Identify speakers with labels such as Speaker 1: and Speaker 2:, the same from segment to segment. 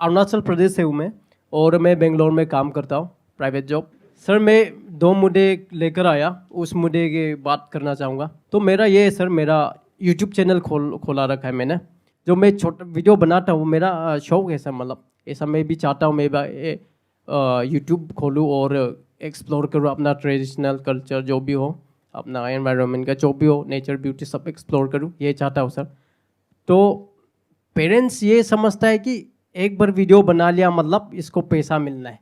Speaker 1: अरुणाचल प्रदेश से हूँ मैं और मैं बेंगलोर में काम करता हूँ प्राइवेट जॉब। सर मैं 2 मुद्दे लेकर आया, उस मुद्दे की बात करना चाहूँगा। तो मेरा ये है सर, मेरा यूट्यूब चैनल खोला रखा है मैंने। जो मैं छोटा वीडियो बनाता हूँ, मेरा शौक है सर, मतलब ऐसा मैं भी चाहता हूँ मैं यूट्यूब खोलूँ और एक्सप्लोर करूँ अपना ट्रेडिशनल कल्चर जो भी हो, अपना एनवायरनमेंट का जो भी हो, नेचर ब्यूटी सब एक्सप्लोर करूँ, ये चाहता हूँ सर। तो पेरेंट्स ये समझता है कि एक बार वीडियो बना लिया मतलब इसको पैसा मिलना है।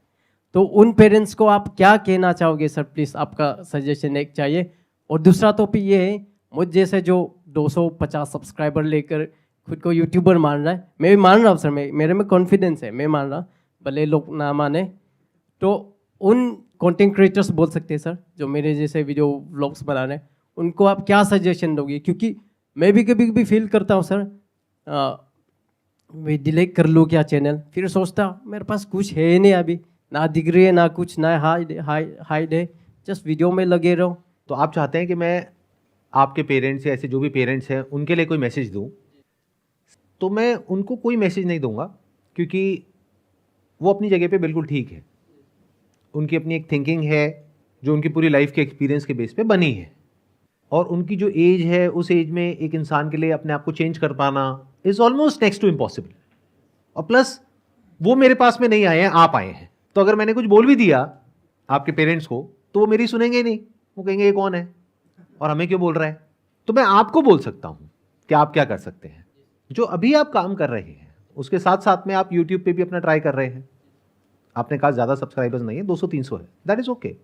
Speaker 1: तो उन पेरेंट्स को आप क्या कहना चाहोगे सर? प्लीज़ आपका सजेशन एक चाहिए। और दूसरा टॉपिक ये है, मुझ जैसे जो 250 सब्सक्राइबर लेकर खुद को यूट्यूबर मान रहा है, मैं भी मान रहा हूँ सर, मेरे में कॉन्फिडेंस है, मैं मान रहा, भले लोग ना माने। तो उन कंटेंट क्रिएटर्स बोल सकते हैं सर जो मेरे जैसे वीडियो व्लॉग्स बना रहे हैं, उनको आप क्या सजेशन दोगे? क्योंकि मैं भी कभी कभी फील करता हूँ सर, मैं डिलीट कर लूँ क्या चैनल, फिर सोचता मेरे पास कुछ है ही नहीं अभी, ना डिग्री है ना कुछ, ना हाइड है, जस्ट वीडियो में लगे रहो।
Speaker 2: तो आप चाहते हैं कि मैं आपके पेरेंट्स या ऐसे जो भी पेरेंट्स हैं उनके लिए कोई मैसेज दूं, तो मैं उनको कोई मैसेज नहीं दूंगा, क्योंकि वो अपनी जगह पे बिल्कुल ठीक है। उनकी अपनी एक थिंकिंग है जो उनकी पूरी लाइफ के एक्सपीरियंस के बेस पे बनी है, और उनकी जो एज है उस एज में एक इंसान के लिए अपने आप को चेंज कर पाना is almost next to impossible. और प्लस वो मेरे पास में नहीं आए हैं, आप आए हैं। तो अगर मैंने कुछ बोल भी दिया आपके पेरेंट्स को तो वो मेरी सुनेंगे ही नहीं, वो कहेंगे ये कौन है और हमें क्यों बोल रहा है। तो मैं आपको बोल सकता हूं कि आप क्या कर सकते हैं। जो अभी आप काम कर रहे हैं उसके साथ साथ में आप यूट्यूब पे भी अपना ट्राई कर रहे हैं। आपने कहा ज़्यादा सब्सक्राइबर्स नहीं है, 200-300 है, दैट इज ओके।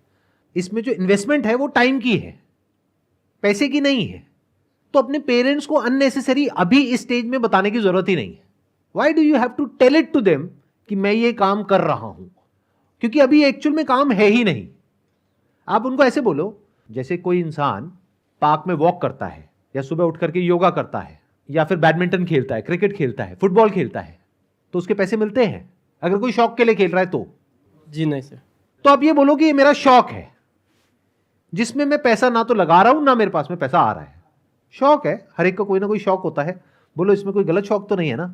Speaker 2: इसमें जो इन्वेस्टमेंट है वो टाइम की है, पैसे की नहीं है। तो अपने पेरेंट्स को अननेसेसरी अभी इस स्टेज में बताने की जरूरत ही नहीं है। Why do you have to tell it to them कि मैं ये काम कर रहा हूं, क्योंकि अभी एक्चुअल में काम है ही नहीं। आप उनको ऐसे बोलो जैसे कोई इंसान पार्क में वॉक करता है, या सुबह उठ करके योगा करता है, या फिर बैडमिंटन खेलता है, क्रिकेट खेलता है, फुटबॉल खेलता है, तो उसके पैसे मिलते हैं। अगर कोई शौक के लिए खेल रहा है तो
Speaker 1: जी नहीं सर।
Speaker 2: तो आप ये बोलो कि ये मेरा शौक है जिसमें मैं पैसा ना तो लगा रहा हूं ना मेरे पास में पैसा आ रहा है। शौक है, हर एक का कोई ना कोई शौक होता है। बोलो इसमें कोई गलत शौक तो नहीं है ना,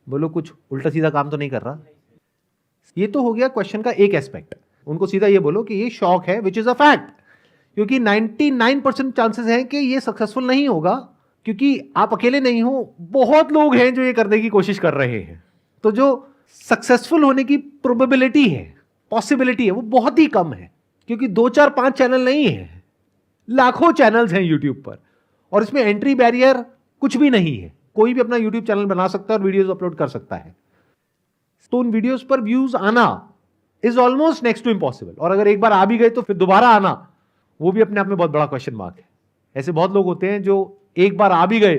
Speaker 2: बोलो कुछ उल्टा सीधा काम तो नहीं कर रहा। ये तो हो गया क्वेश्चन का एक एस्पेक्ट। उनको सीधा ये बोलो कि ये शौक है, विच इज अ फैक्ट, क्योंकि 99% चांसेस हैं कि ये सक्सेसफुल नहीं होगा, क्योंकि आप अकेले नहीं हो, बहुत लोग हैं जो ये करने की कोशिश कर रहे हैं। तो जो सक्सेसफुल होने की प्रोबेबिलिटी है, पॉसिबिलिटी है, वो बहुत ही कम है, क्योंकि 2 4 5 चैनल नहीं है, लाखों चैनल्स हैं यूट्यूब पर, और इसमें एंट्री बैरियर कुछ भी नहीं है। कोई भी अपना यूट्यूब चैनल बना सकता है और वीडियोस अपलोड कर सकता है। तो उन वीडियोस पर व्यूज आना is almost next to impossible, और अगर एक बार आ भी गए तो फिर दोबारा आना वो भी अपने आप में बहुत बड़ा क्वेश्चन मार्क है। ऐसे बहुत लोग होते हैं जो एक बार आ भी गए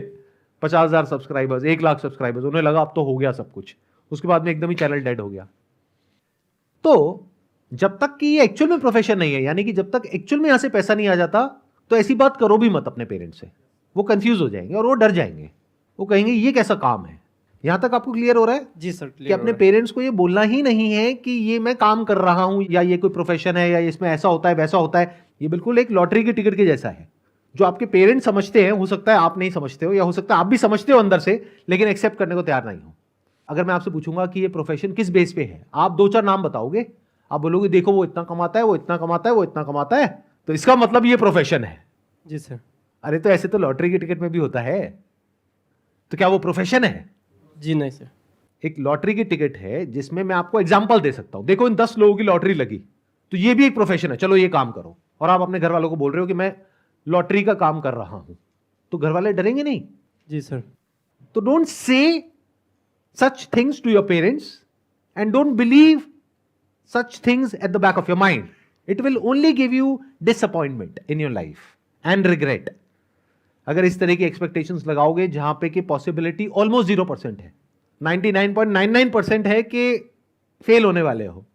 Speaker 2: 50,000 सब्सक्राइबर्स, 1 लाख सब्सक्राइबर्स, उन्हें लगा अब तो हो गया सब कुछ, उसके बाद में एकदम ही चैनल डेड हो गया। तो जब तक कि ये एक्चुअल में प्रोफेशन नहीं है, यानी कि जब तक एक्चुअल में यहां से पैसा नहीं आ जाता, तो ऐसी बात करो भी मत अपने पेरेंट्स से। वो कंफ्यूज हो जाएंगे और वो डर जाएंगे, वो कहेंगे ये कैसा काम है। यहां तक आपको क्लियर हो रहा है?
Speaker 1: जी सर,
Speaker 2: कि अपने पेरेंट्स को ये बोलना ही नहीं है कि ये मैं काम कर रहा हूं, या ये कोई प्रोफेशन है, या इसमें ऐसा होता है वैसा होता है। ये बिल्कुल एक लॉटरी की टिकट के जैसा है। जो आपके पेरेंट्स समझते हैं, हो सकता है आप नहीं समझते हो, या हो सकता है आप भी समझते हो अंदर से, लेकिन एक्सेप्ट करने को तैयार नहीं हो। अगर मैं आपसे पूछूंगा कि ये प्रोफेशन किस बेस पे है, आप 2 4 नाम बताओगे। आप बोलोगे देखो वो इतना कमाता है, वो इतना कमाता है, वो इतना कमाता है, तो इसका मतलब ये प्रोफेशन है।
Speaker 1: जी सर।
Speaker 2: अरे तो ऐसे तो लॉटरी की टिकट में भी होता है, तो क्या वो प्रोफेशन है?
Speaker 1: जी नहीं सर।
Speaker 2: एक लॉटरी की टिकट है जिसमें मैं आपको एग्जांपल दे सकता हूं, देखो इन 10 लोगों की लॉटरी लगी, तो ये भी एक प्रोफेशन है, चलो ये काम करो। और आप अपने घर वालों को बोल रहे हो कि मैं लॉटरी का काम कर रहा हूं, तो घर वाले डरेंगे नहीं?
Speaker 1: जी सर।
Speaker 2: तो don't say such things to your parents, and don't believe such things at the back of your mind. It will only give you disappointment in your life and regret. अगर इस तरह की एक्सपेक्टेशंस लगाओगे जहां पे कि possibility almost 0% है, 99.99% है कि फेल होने वाले हो,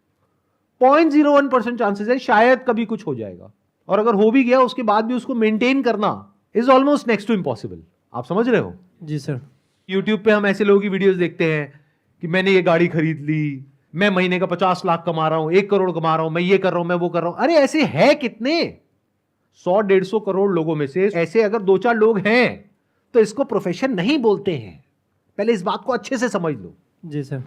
Speaker 2: 0.01% चांसेस है शायद कभी कुछ हो जाएगा, और अगर हो भी गया उसके बाद भी उसको मेंटेन करना is almost next to impossible. आप समझ रहे हो?
Speaker 1: जी सर।
Speaker 2: यूट्यूब पे हम ऐसे लोगों की वीडियोस देखते हैं कि मैंने ये गाड़ी खरीद ली, मैं महीने का 50 लाख कमा रहा हूं, 1 करोड़ कमा रहा हूं, मैं ये कर रहा हूं, मैं वो कर रहा हूं। अरे ऐसे है कितने? 100-150 करोड़ लोगों में से ऐसे अगर 2 4 लोग हैं तो इसको प्रोफेशन नहीं बोलते हैं। पहले इस बात को अच्छे से समझ लो।
Speaker 1: जी सर।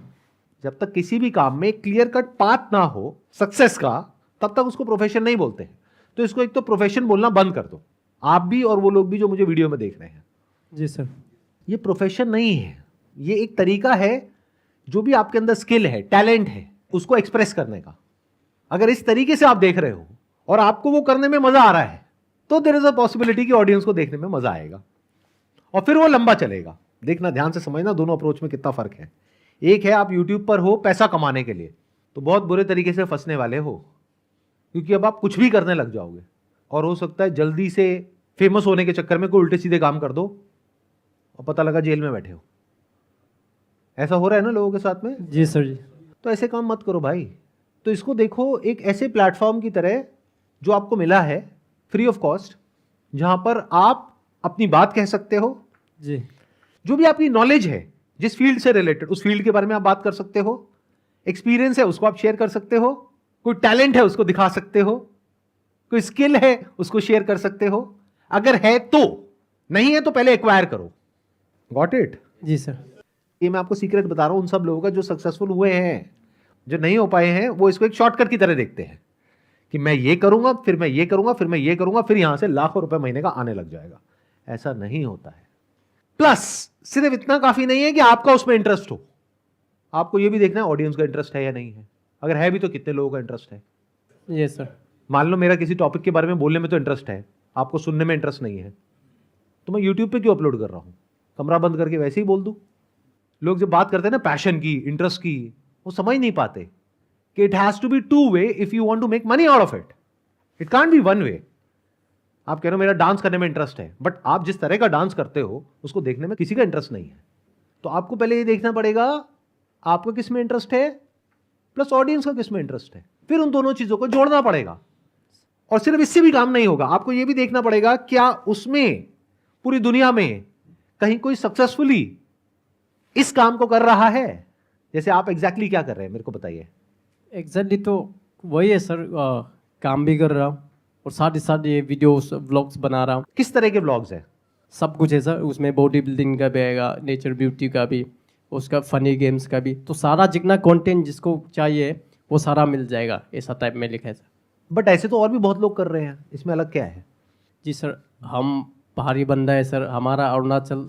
Speaker 2: जब तक किसी भी काम में क्लियर कट पाथ ना हो सक्सेस का, तब तक उसको प्रोफेशन नहीं बोलते हैं। तो इसको एक तो प्रोफेशन बोलना बंद कर दो, आप भी और वो लोग भी जो मुझे वीडियो में देख रहे हैं।
Speaker 1: जी सर।
Speaker 2: ये प्रोफेशन नहीं है, ये एक तरीका है, जो भी आपके अंदर स्किल है, टैलेंट है, उसको एक्सप्रेस करने का। अगर इस तरीके से आप देख रहे हो और आपको वो करने में मजा आ रहा है, तो देयर इज अ पॉसिबिलिटी कि ऑडियंस को देखने में मजा आएगा और फिर वो लंबा चलेगा। देखना, ध्यान से समझना, दोनों अप्रोच में कितना फर्क है। एक है आप यूट्यूब पर हो पैसा कमाने के लिए, तो बहुत बुरे तरीके से फंसने वाले हो, क्योंकि अब आप कुछ भी करने लग जाओगे और हो सकता है जल्दी से फेमस होने के चक्कर में कोई उल्टे सीधे काम कर दो और पता लगा जेल में बैठे हो। ऐसा हो रहा है ना लोगों के साथ में।
Speaker 1: जी सर जी।
Speaker 2: तो ऐसे काम मत करो भाई। तो इसको देखो एक ऐसे प्लेटफॉर्म की तरह जो आपको मिला है फ्री ऑफ कॉस्ट, जहां पर आप अपनी बात कह सकते हो।
Speaker 1: जी।
Speaker 2: जो भी आपकी नॉलेज है, जिस फील्ड से रिलेटेड, उस फील्ड के बारे में आप बात कर सकते हो। एक्सपीरियंस है उसको आप शेयर कर सकते हो, कोई टैलेंट है उसको दिखा सकते हो, कोई स्किल है उसको शेयर कर सकते हो। अगर है तो, नहीं है तो पहले एक्वायर करो। Got it?
Speaker 1: जी सर।
Speaker 2: ये मैं आपको सीक्रेट बता रहा हूं उन सब लोगों का जो सक्सेसफुल हुए हैं। जो नहीं हो पाए हैं वो इसको एक शॉर्टकट की तरह देखते हैं कि मैं ये करूंगा, फिर मैं ये करूंगा, फिर मैं ये करूंगा, फिर यहां से लाखों रुपए महीने का आने लग जाएगा। ऐसा नहीं होता है। प्लस सिर्फ इतना काफी नहीं है कि आपका उसमें इंटरेस्ट हो, आपको ये भी देखना है ऑडियंस का इंटरेस्ट है या नहीं है। अगर है भी तो कितने लोगों का इंटरेस्ट है।
Speaker 1: Yes sir.
Speaker 2: मान लो मेरा किसी टॉपिक के बारे में बोलने में तो इंटरेस्ट है, आपको सुनने में इंटरेस्ट नहीं है, तो मैं यूट्यूब पे क्यों अपलोड कर रहा हूं? कमरा बंद करके वैसे ही बोल दूं। लोग जब बात करते हैं ना पैशन की, इंटरेस्ट की, वो समझ नहीं पाते कि it has to be two way if you want to make money out of it. It can't be one way. आप कह रहे हो मेरा डांस करने में इंटरेस्ट है, बट आप जिस तरह का डांस करते हो उसको देखने में किसी का इंटरेस्ट नहीं है। तो आपको पहले ये देखना पड़ेगा आपको किस में इंटरेस्ट है, प्लस ऑडियंस का किस में इंटरेस्ट है, फिर उन दोनों चीजों को जोड़ना पड़ेगा। और सिर्फ इससे भी काम नहीं होगा, आपको यह भी देखना पड़ेगा क्या उसमें पूरी दुनिया में कहीं कोई सक्सेसफुली इस काम को कर रहा है। जैसे आप एग्जैक्टली क्या कर रहे हैं मेरे को बताइए।
Speaker 1: एग्जैक्टली तो वही है सर, काम भी कर रहा हूँ और साथ ही साथ ये वीडियोस व्लॉग्स बना रहा हूँ।
Speaker 2: किस तरह के व्लॉग्स हैं?
Speaker 1: सब कुछ है सर, उसमें बॉडी बिल्डिंग का भी आएगा, नेचर ब्यूटी का भी, उसका फनी गेम्स का भी, तो सारा जितना कंटेंट जिसको चाहिए वो सारा मिल जाएगा, ऐसा टाइप में लिखा है सर।
Speaker 2: बट ऐसे तो और भी बहुत लोग कर रहे हैं, इसमें अलग क्या है?
Speaker 1: जी सर, हम पहाड़ी बंदा है सर, हमारा अरुणाचल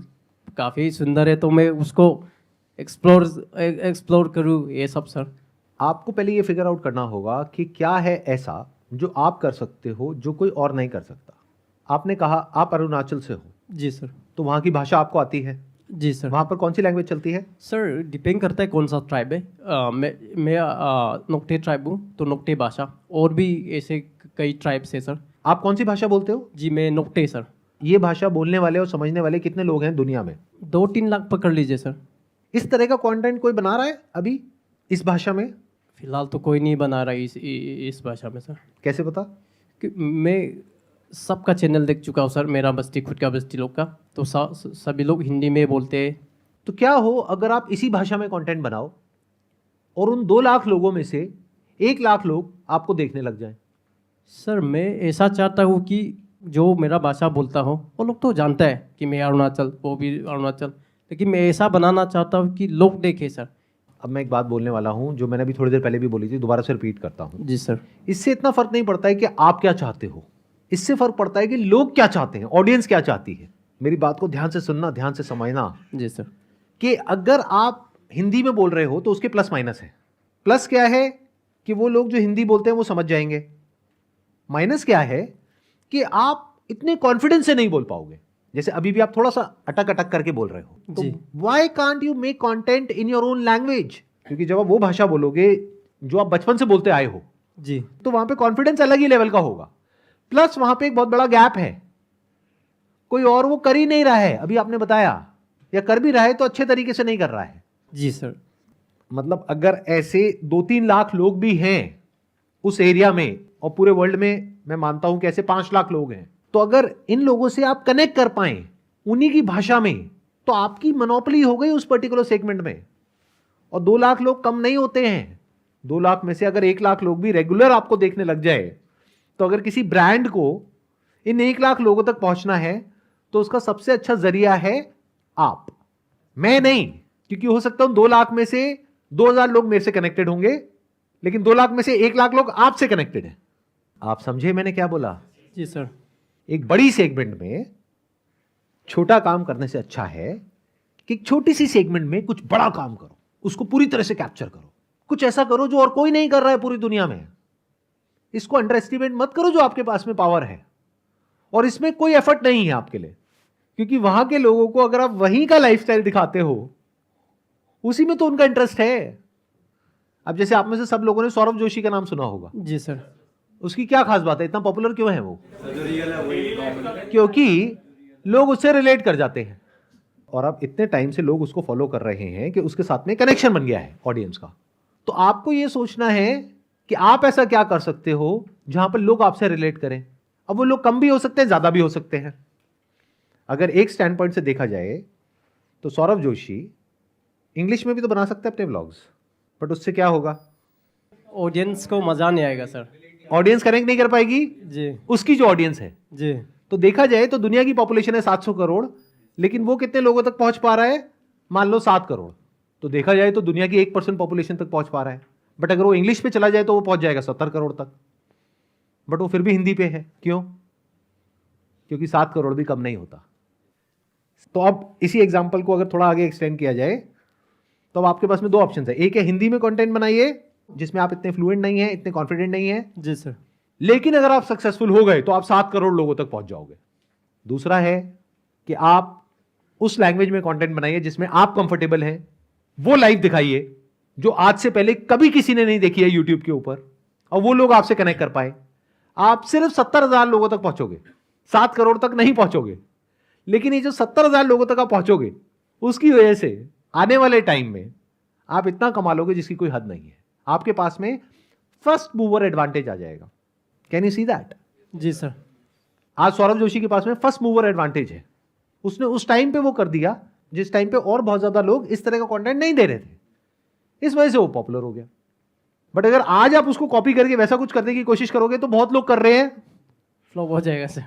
Speaker 1: काफ़ी सुंदर है, तो मैं उसको एक्सप्लोर करूँ ये सब सर।
Speaker 2: आपको पहले ये फिगर आउट करना होगा कि क्या है ऐसा जो आप कर सकते हो जो कोई और नहीं कर सकता। आपने कहा आप अरुणाचल से हो।
Speaker 1: जी सर।
Speaker 2: तो वहाँ की भाषा आपको आती है?
Speaker 1: जी सर।
Speaker 2: वहाँ पर कौन सी लैंग्वेज चलती है?
Speaker 1: सर डिपेंड करता है कौन सा ट्राइब है। मैं नोक्टे ट्राइब हूँ, तो नोक्टे भाषा, और भी ऐसे कई ट्राइब्स है सर।
Speaker 2: आप कौन सी भाषा बोलते हो?
Speaker 1: जी मैं नोक्टे सर।
Speaker 2: ये भाषा बोलने वाले और समझने वाले कितने लोग हैं दुनिया में?
Speaker 1: 2-3 लाख पकड़ लीजिए सर।
Speaker 2: इस तरह का कंटेंट कोई बना रहा है अभी इस भाषा में?
Speaker 1: फिलहाल तो कोई नहीं बना रहा इस भाषा में सर।
Speaker 2: कैसे पता?
Speaker 1: कि मैं सबका चैनल देख चुका हूँ सर, मेरा बस्ती खुद का बस्ती लोग का, तो सभी लोग हिंदी में बोलते हैं।
Speaker 2: तो क्या हो अगर आप इसी भाषा में कंटेंट बनाओ और उन 2 लाख लोगों में से 1 लाख लोग आपको देखने लग जाएं?
Speaker 1: सर मैं ऐसा चाहता हूँ कि जो मेरा भाषा बोलता हो वो लोग तो जानता है कि मैं अरुणाचल, वो भी अरुणाचल, लेकिन मैं ऐसा बनाना चाहता हूँ कि लोग देखें सर।
Speaker 2: अब मैं एक बात बोलने वाला हूं जो मैंने अभी थोड़ी देर पहले भी बोली थी, दोबारा से रिपीट करता हूं।
Speaker 1: जी सर।
Speaker 2: इससे इतना फर्क नहीं पड़ता है कि आप क्या चाहते हो, इससे फर्क पड़ता है कि लोग क्या चाहते हैं, ऑडियंस क्या चाहती है। मेरी बात को ध्यान से सुनना, ध्यान से समझना।
Speaker 1: जी सर।
Speaker 2: कि अगर आप हिंदी में बोल रहे हो तो उसके प्लस माइनस है। प्लस क्या है कि वो लोग जो हिंदी बोलते हैं वो समझ जाएंगे। माइनस क्या है कि आप इतने कॉन्फिडेंस से नहीं बोल पाओगे, जैसे अभी भी आप थोड़ा सा अटक अटक करके बोल रहे हो। तो why can't you make content in your own language? क्योंकि जब आप वो भाषा बोलोगे जो आप बचपन से बोलते आए हो
Speaker 1: जी,
Speaker 2: तो वहां पे कॉन्फिडेंस अलग ही लेवल का होगा। प्लस वहां पे एक बहुत बड़ा गैप है, कोई और वो कर ही नहीं रहा है। अभी आपने बताया, या कर भी रहा है तो अच्छे तरीके से नहीं कर रहा है।
Speaker 1: जी सर।
Speaker 2: मतलब अगर ऐसे 2-3 लाख लोग भी हैं उस एरिया में, और पूरे वर्ल्ड में मैं मानता हूं कि ऐसे 5 लाख लोग हैं, तो अगर इन लोगों से आप कनेक्ट कर पाए उन्हीं की भाषा में, तो आपकी मोनोपोली हो गई उस पर्टिकुलर सेगमेंट में। और 2 लाख लोग कम नहीं होते हैं। 2 लाख में से अगर 1 लाख लोग भी रेगुलर आपको देखने लग जाए, तो अगर किसी ब्रांड को इन 1 लाख लोगों तक पहुंचना है तो उसका सबसे अच्छा जरिया है आप, मैं नहीं। क्योंकि हो सकता है 2 लाख में से 2,000 लोग मेरे से कनेक्टेड होंगे, लेकिन 2 लाख में से 1 लाख लोग आपसे कनेक्टेड हैं। आप समझे मैंने क्या बोला?
Speaker 1: जी सर।
Speaker 2: एक बड़ी सेगमेंट में छोटा काम करने से अच्छा है कि एक छोटी सी सेगमेंट में कुछ बड़ा काम करो, उसको पूरी तरह से कैप्चर करो, कुछ ऐसा करो जो और कोई नहीं कर रहा है पूरी दुनिया में। इसको अंडर एस्टिमेट मत करो जो आपके पास में पावर है, और इसमें कोई एफर्ट नहीं है आपके लिए, क्योंकि वहां के लोगों को अगर आप वहीं का लाइफस्टाइल दिखाते हो, उसी में तो उनका इंटरेस्ट है। अब जैसे आप में से सब लोगों ने सौरभ जोशी का नाम सुना होगा।
Speaker 1: जी सर।
Speaker 2: उसकी क्या खास बात है, इतना पॉपुलर क्यों है वो? क्योंकि लोग उससे रिलेट कर जाते हैं, और अब इतने टाइम से लोग उसको फॉलो कर रहे हैं कि उसके साथ में कनेक्शन बन गया है ऑडियंस का। तो आपको यह सोचना है कि आप ऐसा क्या कर सकते हो जहां पर लोग आपसे रिलेट करें। अब वो लोग कम भी हो सकते हैं, ज्यादा भी हो सकते हैं। अगर एक स्टैंड पॉइंट से देखा जाए तो सौरभ जोशी इंग्लिश में भी तो बना सकते हैं अपने व्लॉग्स, बट उससे क्या होगा?
Speaker 1: ऑडियंस को मजा नहीं आएगा सर।
Speaker 2: ऑडियंस कनेक्ट नहीं कर पाएगी
Speaker 1: जी
Speaker 2: उसकी जो ऑडियंस है।
Speaker 1: जी।
Speaker 2: तो देखा जाए तो दुनिया की पॉपुलेशन है 700 करोड़, लेकिन वो कितने लोगों तक पहुंच पा रहा है? मान लो 7 करोड़। तो देखा जाए तो दुनिया की 1% पॉपुलेशन तक पहुंच पा रहा है। बट अगर वो इंग्लिश पे चला जाए तो वो पहुंच जाएगा 70 करोड़ तक, बट वो फिर भी हिंदी पे है। क्यों? क्योंकि 7 करोड़ भी कम नहीं होता। तो अब इसी एग्जाम्पल को अगर थोड़ा आगे एक्सटेंड किया जाए तो अब आपके पास में 2 ऑप्शन है। एक है हिंदी में कंटेंट बनाइए जिसमें आप इतने फ्लुएंट नहीं है, इतने कॉन्फिडेंट नहीं है।
Speaker 1: जी सर।
Speaker 2: लेकिन अगर आप सक्सेसफुल हो गए तो आप 7 करोड़ लोगों तक पहुंच जाओगे। दूसरा है कि आप उस लैंग्वेज में कंटेंट बनाइए जिसमें आप कंफर्टेबल हैं, वो लाइव दिखाइए जो आज से पहले कभी किसी ने नहीं देखी है यूट्यूब के ऊपर, और वो लोग आपसे कनेक्ट कर पाए। आप सिर्फ 70,000 लोगों तक पहुंचोगे, 7 करोड़ तक नहीं पहुंचोगे। लेकिन ये जो 70,000 लोगों तक आप पहुंचोगे, उसकी वजह से आने वाले टाइम में आप इतना कमा लोगे जिसकी कोई हद नहीं है। आपके पास में फर्स्ट मूवर एडवांटेज आ जाएगा। Can you see that?
Speaker 1: जी सर।
Speaker 2: आज सौरभ जोशी के पास में फर्स्ट मूवर एडवांटेज है। उसने उस टाइम पे वो कर दिया जिस टाइम पे और बहुत ज्यादा लोग इस तरह का कंटेंट नहीं दे रहे थे, इस वजह से वो पॉपुलर हो गया। बट अगर आज आप उसको कॉपी करके वैसा कुछ करने की कोशिश करोगे तो बहुत लोग कर रहे हैं,
Speaker 1: फ्लॉप हो जाएगा सर।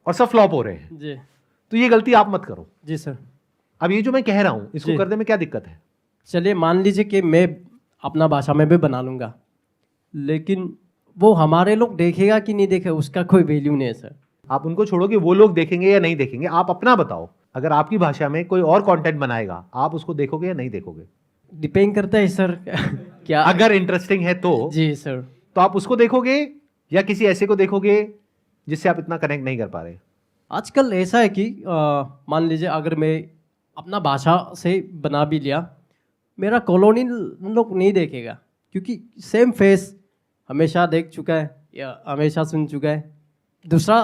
Speaker 2: और सब फ्लॉप हो रहे हैं।
Speaker 1: जी
Speaker 2: तो ये गलती आप मत करो।
Speaker 1: जी सर।
Speaker 2: अब ये जो मैं कह रहा हूं इसको
Speaker 1: जी।
Speaker 2: करने में क्या दिक्कत है?
Speaker 1: चलिए मान लीजिए कि मैं अपना भाषा में भी बना लूँगा, लेकिन वो हमारे लोग देखेगा कि नहीं देखेगा उसका कोई वैल्यू नहीं है सर।
Speaker 2: आप उनको छोड़ोगे वो लोग देखेंगे या नहीं देखेंगे। आप अपना बताओ, अगर आपकी भाषा में कोई और कंटेंट बनाएगा आप उसको देखोगे या नहीं देखोगे?
Speaker 1: डिपेंड करता है सर क्या।
Speaker 2: अगर इंटरेस्टिंग है तो
Speaker 1: जी सर।
Speaker 2: तो आप उसको देखोगे या किसी ऐसे को देखोगे जिससे आप इतना कनेक्ट नहीं कर पा रहे?
Speaker 1: आजकल ऐसा है कि मान लीजिए अगर मैं अपना भाषा से बना भी लिया, मेरा कॉलोनी लोग नहीं देखेगा, क्योंकि सेम फेस हमेशा देख चुका है या हमेशा सुन चुका है। दूसरा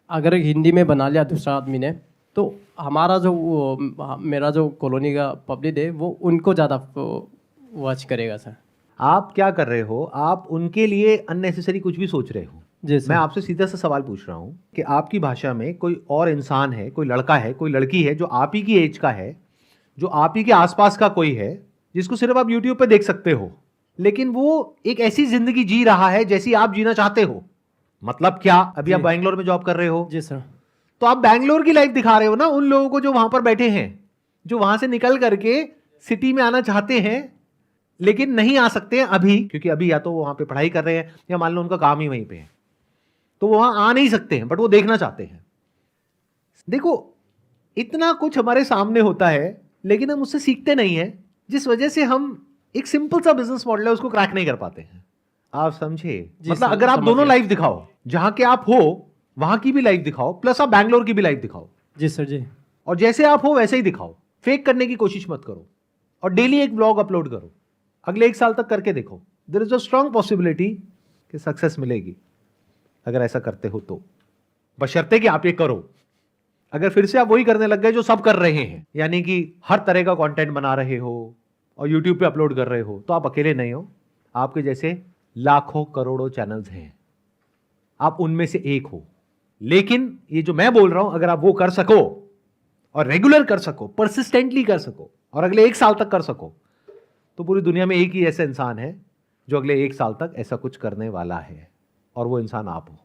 Speaker 1: अगर हिंदी में बना लिया दूसरा आदमी ने, तो हमारा जो मेरा जो कॉलोनी का पब्लिक है वो उनको ज़्यादा वॉच करेगा सर।
Speaker 2: आप क्या कर रहे हो? आप उनके लिए अननेसेसरी कुछ भी सोच रहे हो।
Speaker 1: जी सर।
Speaker 2: मैं आपसे सीधा सा सवाल पूछ रहा हूं कि आपकी भाषा में कोई और इंसान है, कोई लड़का है, कोई लड़की है जो आप ही की एज का है, जो आप ही के आसपास का कोई है, जिसको सिर्फ आप यूट्यूब पे देख सकते हो, लेकिन वो एक ऐसी जिंदगी जी रहा है जैसी आप जीना चाहते हो। मतलब क्या? अभी आप बैंगलोर में जॉब कर रहे हो,
Speaker 1: जी सर।
Speaker 2: तो आप बैंगलोर की लाइफ दिखा रहे हो ना उन लोगों को जो वहां पर बैठे हैं, जो वहां से निकल करके सिटी में आना चाहते हैं लेकिन नहीं आ सकते हैं अभी, क्योंकि अभी या तो वो वहां पे पढ़ाई कर रहे हैं या मान लो उनका काम ही वहीं पे है, तो वो वहां आ नहीं सकते हैं, बट वो देखना चाहते हैं। देखो, इतना कुछ हमारे सामने होता है लेकिन हम उससे सीखते नहीं है, जिस वजह से हम एक सिंपल सा बिजनेस मॉडल है उसको क्रैक नहीं कर पाते हैं। आप समझे? मतलब अगर आप दोनों लाइफ दिखाओ, जहां के आप हो वहां की भी लाइफ दिखाओ, प्लस आप बैंगलोर की भी लाइफ दिखाओ।
Speaker 1: जी सर। जी।
Speaker 2: और जैसे आप हो वैसे ही दिखाओ, फेक करने की कोशिश मत करो, और डेली एक ब्लॉग अपलोड करो। अगले 1 साल तक करके देखो, there is a strong possibility कि सक्सेस मिलेगी अगर ऐसा करते हो तो, बशर्ते कि आप ये करो। अगर फिर से आप वही करने लग गए जो सब कर रहे हैं, यानी कि हर तरह का कंटेंट बना रहे हो और यूट्यूब पे अपलोड कर रहे हो, तो आप अकेले नहीं हो। आपके जैसे लाखों करोड़ों चैनल्स हैं, आप उनमें से एक हो। लेकिन ये जो मैं बोल रहा हूं, अगर आप वो कर सको और रेगुलर कर सको, परसिस्टेंटली कर सको, और अगले 1 साल तक कर सको, तो पूरी दुनिया में एक ही ऐसा इंसान है जो अगले 1 साल तक ऐसा कुछ करने वाला है, और वो इंसान आप हो।